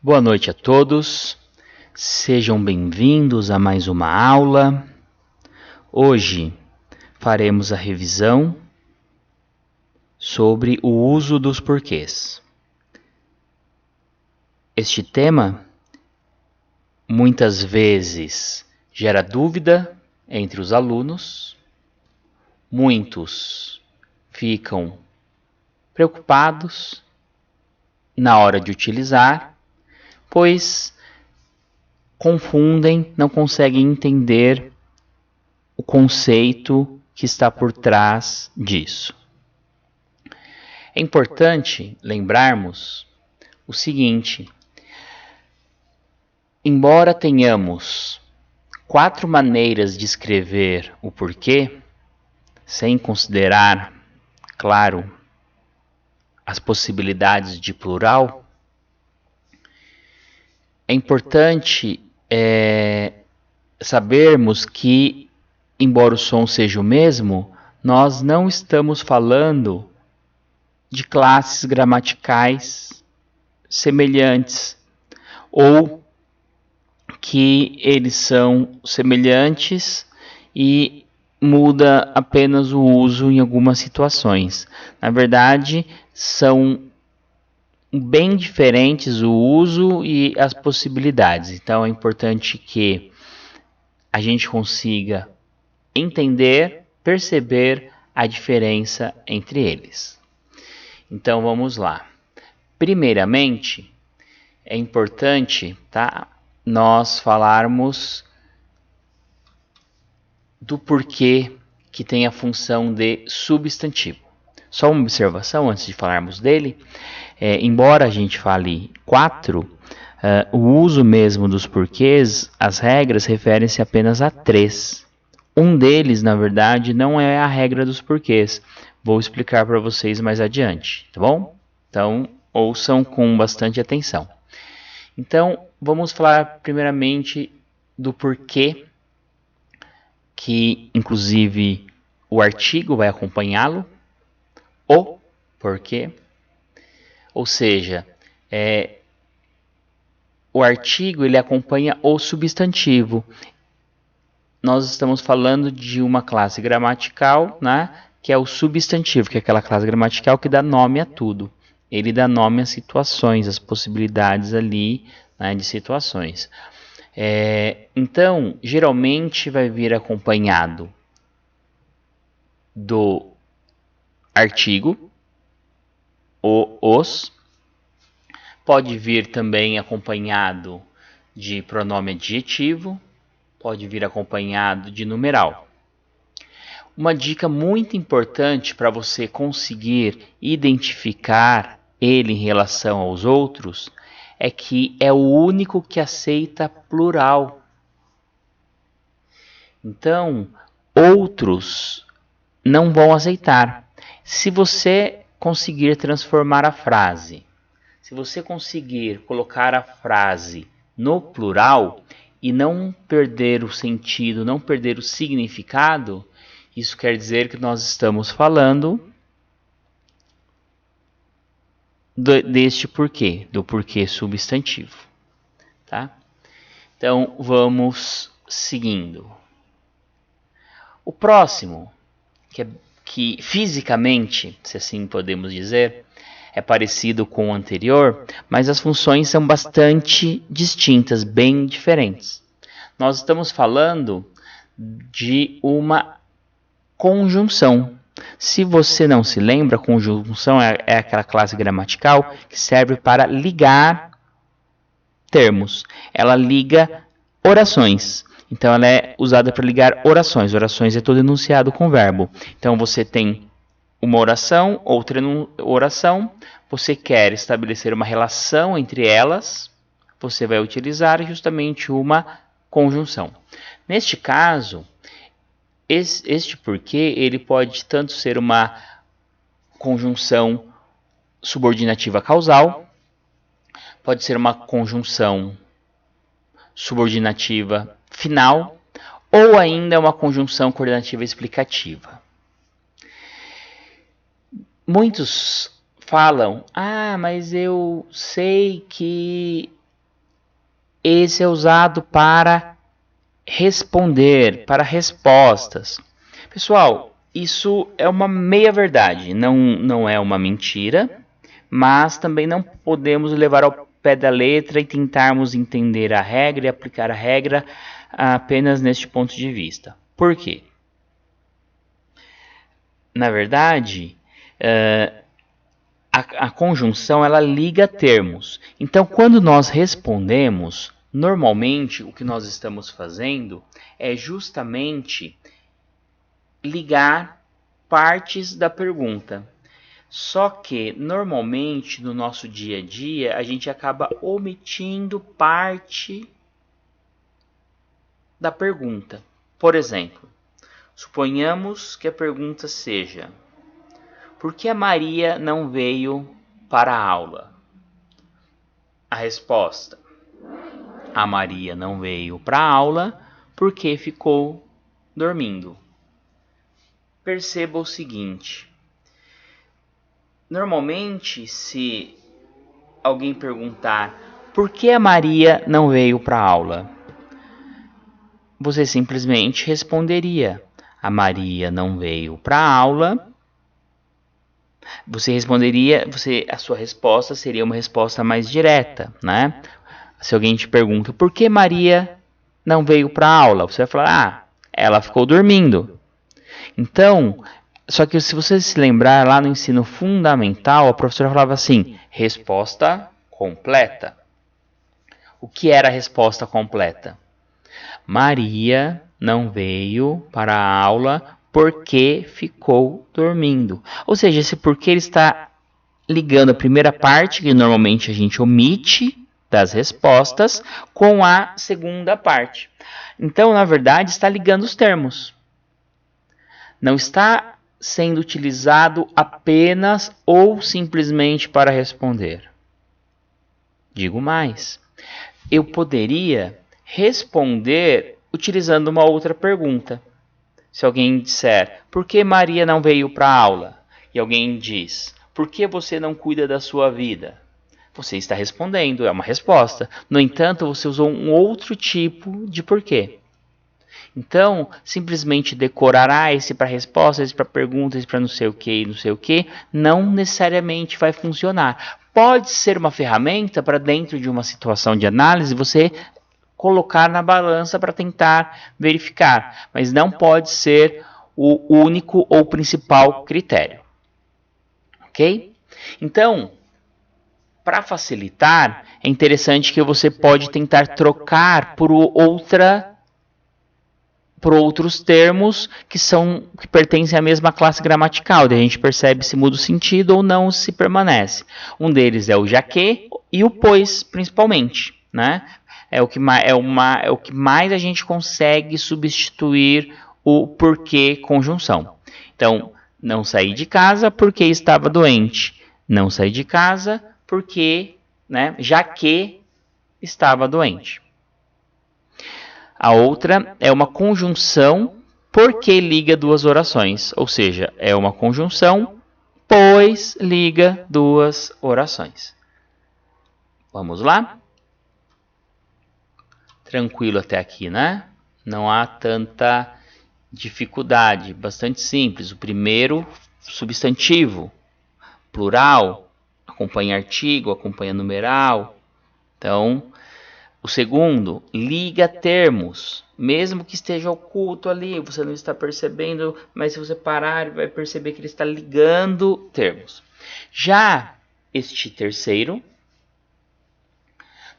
Boa noite a todos, sejam bem-vindos a mais uma aula. Hoje faremos a revisão sobre o uso dos porquês. Este tema muitas vezes gera dúvida entre os alunos, muitos ficam preocupados na hora de utilizar, pois confundem, não conseguem entender o conceito que está por trás disso. É importante lembrarmos o seguinte: embora tenhamos 4 maneiras de escrever o porquê, sem considerar, claro, as possibilidades de plural, é importante sabermos que, embora o som seja o mesmo, nós não estamos falando de classes gramaticais semelhantes ou que eles são semelhantes e muda apenas o uso em algumas situações. Na verdade, são bem diferentes o uso e as possibilidades. Então é importante que a gente consiga entender, perceber a diferença entre eles. Então vamos lá. Primeiramente, é importante, nós falarmos do porquê que tem a função de substantivo. Só uma observação antes de falarmos dele. Embora a gente fale 4, o uso mesmo dos porquês, as regras referem-se apenas a 3. Um deles, na verdade, não é a regra dos porquês. Vou explicar para vocês mais adiante, tá bom? Então, ouçam com bastante atenção. Então, vamos falar primeiramente do porquê, que inclusive o artigo vai acompanhá-lo, o porquê, ou seja, o artigo ele acompanha o substantivo. Nós estamos falando de uma classe gramatical, que é o substantivo, que é aquela classe gramatical que dá nome a tudo. Ele dá nome às situações, às possibilidades ali, de situações. Então, geralmente vai vir acompanhado do artigo, os, pode vir também acompanhado de pronome adjetivo, pode vir acompanhado de numeral. Uma dica muito importante para você conseguir identificar ele em relação aos outros é que é o único que aceita plural. Então, outros não vão aceitar. Se você conseguir transformar a frase, se você conseguir colocar a frase no plural e não perder o sentido, não perder o significado, isso quer dizer que nós estamos falando deste porquê, do porquê substantivo. Tá? Então, vamos seguindo. O próximo, que fisicamente, se assim podemos dizer, é parecido com o anterior, mas as funções são bastante distintas, bem diferentes. Nós estamos falando de uma conjunção. Se você não se lembra, conjunção é aquela classe gramatical que serve para ligar termos. Ela liga orações. Então, ela é usada para ligar orações. Orações é todo enunciado com verbo. Então, você tem uma oração, outra oração. Você quer estabelecer uma relação entre elas. Você vai utilizar justamente uma conjunção. Neste caso, este porquê ele pode tanto ser uma conjunção subordinativa causal, pode ser uma conjunção subordinativa final ou ainda uma conjunção coordenativa explicativa. Muitos falam, mas eu sei que esse é usado para responder, para respostas. Pessoal, isso é uma meia-verdade, não é uma mentira, mas também não podemos levar ao pé da letra e tentarmos entender a regra e aplicar a regra apenas neste ponto de vista. Por quê? Na verdade, a conjunção ela liga termos. Então, quando nós respondemos, normalmente o que nós estamos fazendo é justamente ligar partes da pergunta. Só que, normalmente, no nosso dia a dia, a gente acaba omitindo parte da pergunta. Por exemplo, suponhamos que a pergunta seja: por que a Maria não veio para a aula? A resposta: a Maria não veio para a aula porque ficou dormindo. Perceba o seguinte: normalmente, se alguém perguntar por que a Maria não veio para a aula, você simplesmente responderia: a Maria não veio para a aula. Você responderia, a sua resposta seria uma resposta mais direta, né? Se alguém te pergunta por que Maria não veio para a aula, você vai falar: ela ficou dormindo. Então, só que se você se lembrar lá no ensino fundamental, a professora falava assim: resposta completa. O que era a resposta completa? Maria não veio para a aula porque ficou dormindo. Ou seja, esse porquê ele está ligando a primeira parte, que normalmente a gente omite das respostas, com a segunda parte. Então, na verdade, está ligando os termos. Não está sendo utilizado apenas ou simplesmente para responder. Digo mais, eu poderia responder utilizando uma outra pergunta. Se alguém disser: por que Maria não veio para a aula? E alguém diz: por que você não cuida da sua vida? Você está respondendo, é uma resposta. No entanto, você usou um outro tipo de porquê. Então, simplesmente decorar esse para resposta, esse para pergunta, esse para não sei o que, não sei o que, não necessariamente vai funcionar. Pode ser uma ferramenta para dentro de uma situação de análise você colocar na balança para tentar verificar, mas não pode ser o único ou principal critério. Ok? Então, para facilitar, é interessante que você pode tentar trocar por outros termos que pertencem à mesma classe gramatical. Daí a gente percebe se muda o sentido ou não, se permanece. Um deles é o já que e o pois, principalmente, né? É o que mais a gente consegue substituir o porquê conjunção. Então, não saí de casa porque estava doente. Não saí de casa porque, né, já que estava doente. A outra é uma conjunção porque liga duas orações, ou seja, é uma conjunção pois liga duas orações. Vamos lá? Tranquilo até aqui, né? Não há tanta dificuldade, bastante simples. O primeiro, substantivo, plural, acompanha artigo, acompanha numeral. Então, o segundo, liga termos, mesmo que esteja oculto ali, você não está percebendo, mas se você parar, vai perceber que ele está ligando termos. Já este terceiro,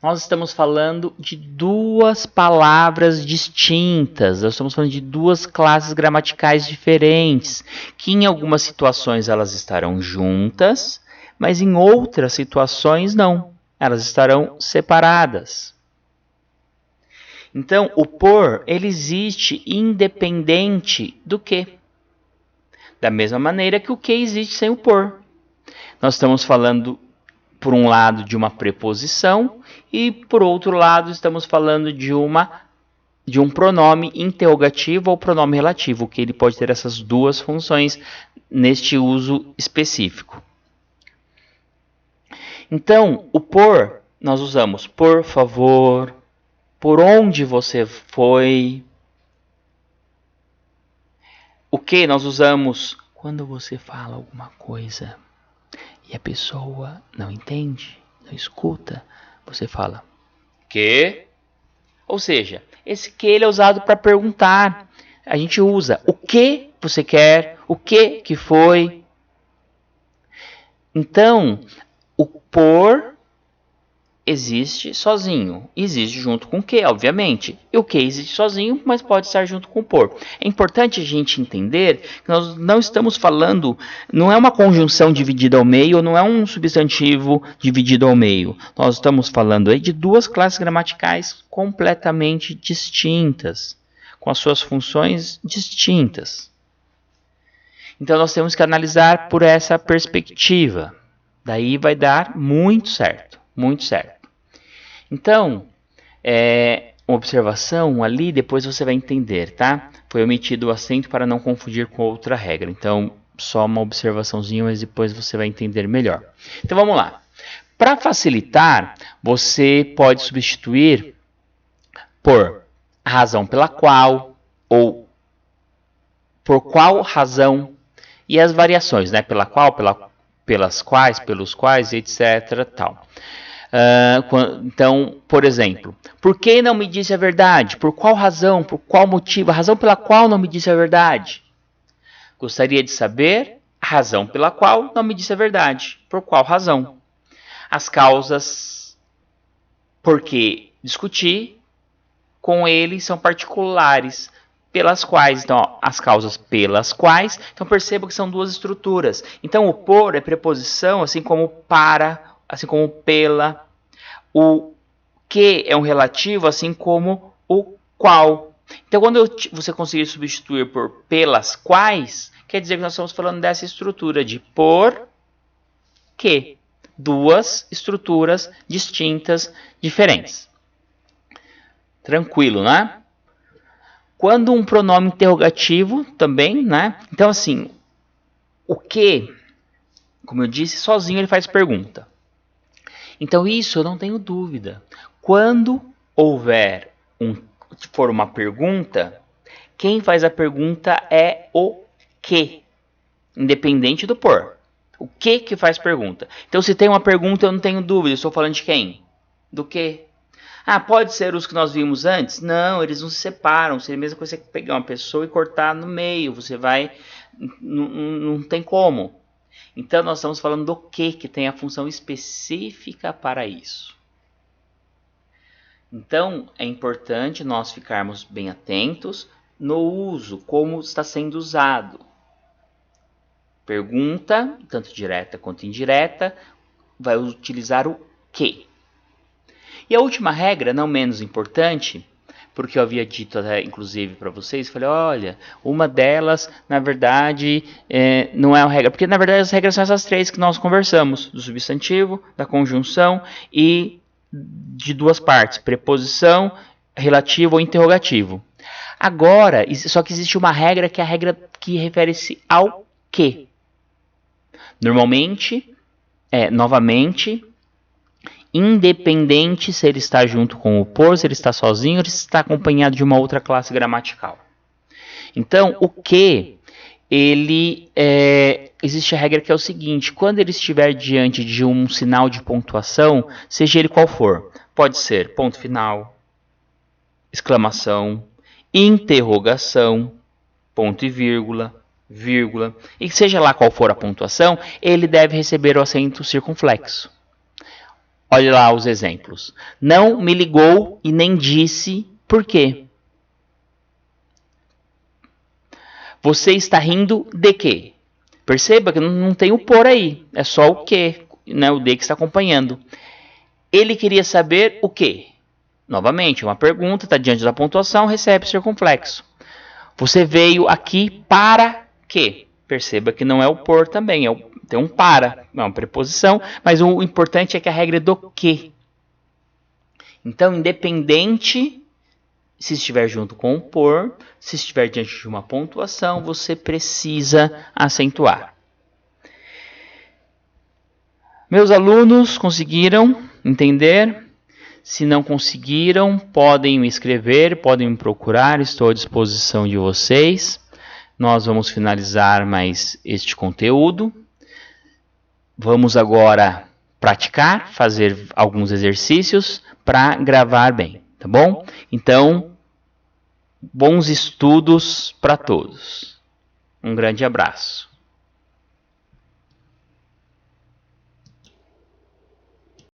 nós estamos falando de duas palavras distintas, nós estamos falando de duas classes gramaticais diferentes, que em algumas situações elas estarão juntas, mas em outras situações não, elas estarão separadas. Então, o por, ele existe independente do que. Da mesma maneira que o que existe sem o por. Nós estamos falando, por um lado, de uma preposição e, por outro lado, estamos falando de um pronome interrogativo ou pronome relativo, que ele pode ter essas duas funções neste uso específico. Então, o por, nós usamos por favor, por onde você foi. O que nós usamos quando você fala alguma coisa e a pessoa não entende, não escuta, você fala que? Ou seja, esse que ele é usado para perguntar. A gente usa o que você quer, o que foi. Então, o por existe sozinho, existe junto com o que, obviamente. E o que existe sozinho, mas pode estar junto com o por. É importante a gente entender que nós não estamos falando, não é uma conjunção dividida ao meio, não é um substantivo dividido ao meio. Nós estamos falando aí de duas classes gramaticais completamente distintas, com as suas funções distintas. Então nós temos que analisar por essa perspectiva. Daí vai dar muito certo, muito certo. Então, uma observação ali, depois você vai entender, tá? Foi omitido o acento para não confundir com outra regra. Então, só uma observaçãozinha, mas depois você vai entender melhor. Então, vamos lá. Para facilitar, você pode substituir por a razão pela qual, ou por qual razão, e as variações, né? Pela qual, pelas quais, pelos quais, etc. Tal. Então, por exemplo, por que não me disse a verdade? Por qual razão? Por qual motivo? A razão pela qual não me disse a verdade? Gostaria de saber a razão pela qual não me disse a verdade. Por qual razão? As causas porque discuti com ele são particulares, pelas quais, então, ó, as causas pelas quais, então perceba que são duas estruturas. Então, o por é preposição, assim como para, assim como pela. O que é um relativo, assim como o qual. Então, quando você conseguir substituir por pelas quais, quer dizer que nós estamos falando dessa estrutura de por que. Duas estruturas distintas, diferentes. Tranquilo, né? Quando um pronome interrogativo também, né? Então, assim, o que, como eu disse, sozinho ele faz pergunta. Então, isso eu não tenho dúvida. Quando houver for uma pergunta, quem faz a pergunta é o que, independente do por. O que faz pergunta? Então, se tem uma pergunta, eu não tenho dúvida. Eu estou falando de quem? Do que? Ah, pode ser os que nós vimos antes? Não, eles não se separam. Seria a mesma coisa que você pegar uma pessoa e cortar no meio. Você vai... Não tem como. Então, nós estamos falando do que tem a função específica para isso. Então, é importante nós ficarmos bem atentos no uso, como está sendo usado. Pergunta, tanto direta quanto indireta, vai utilizar o que. E a última regra, não menos importante, porque eu havia dito até, inclusive para vocês, falei, olha, uma delas, na verdade, não é uma regra, porque na verdade as regras são essas três que nós conversamos, do substantivo, da conjunção e de duas partes, preposição, relativo ou interrogativo. Agora, só que existe uma regra que é a regra que refere-se ao que. Normalmente, novamente, independente se ele está junto com o por, se ele está sozinho ou se está acompanhado de uma outra classe gramatical. Então, o que, existe a regra que é o seguinte, quando ele estiver diante de um sinal de pontuação, seja ele qual for, pode ser ponto final, exclamação, interrogação, ponto e vírgula, e seja lá qual for a pontuação, ele deve receber o acento circunflexo. Olha lá os exemplos. Não me ligou e nem disse por quê. Você está rindo de quê? Perceba que não tem o por aí. É só o que, né? O de que está acompanhando. Ele queria saber o quê? Novamente, uma pergunta, está diante da pontuação, recebe circunflexo. Você veio aqui para quê? Perceba que não é o por também, tem um para, é uma preposição, mas o importante é que a regra é do que. Então, independente se estiver junto com o por, se estiver diante de uma pontuação, você precisa acentuar. Meus alunos conseguiram entender? Se não conseguiram, podem me escrever, podem me procurar, estou à disposição de vocês. Nós vamos finalizar mais este conteúdo. Vamos agora praticar, fazer alguns exercícios para gravar bem, tá bom? Então, bons estudos para todos. Um grande abraço.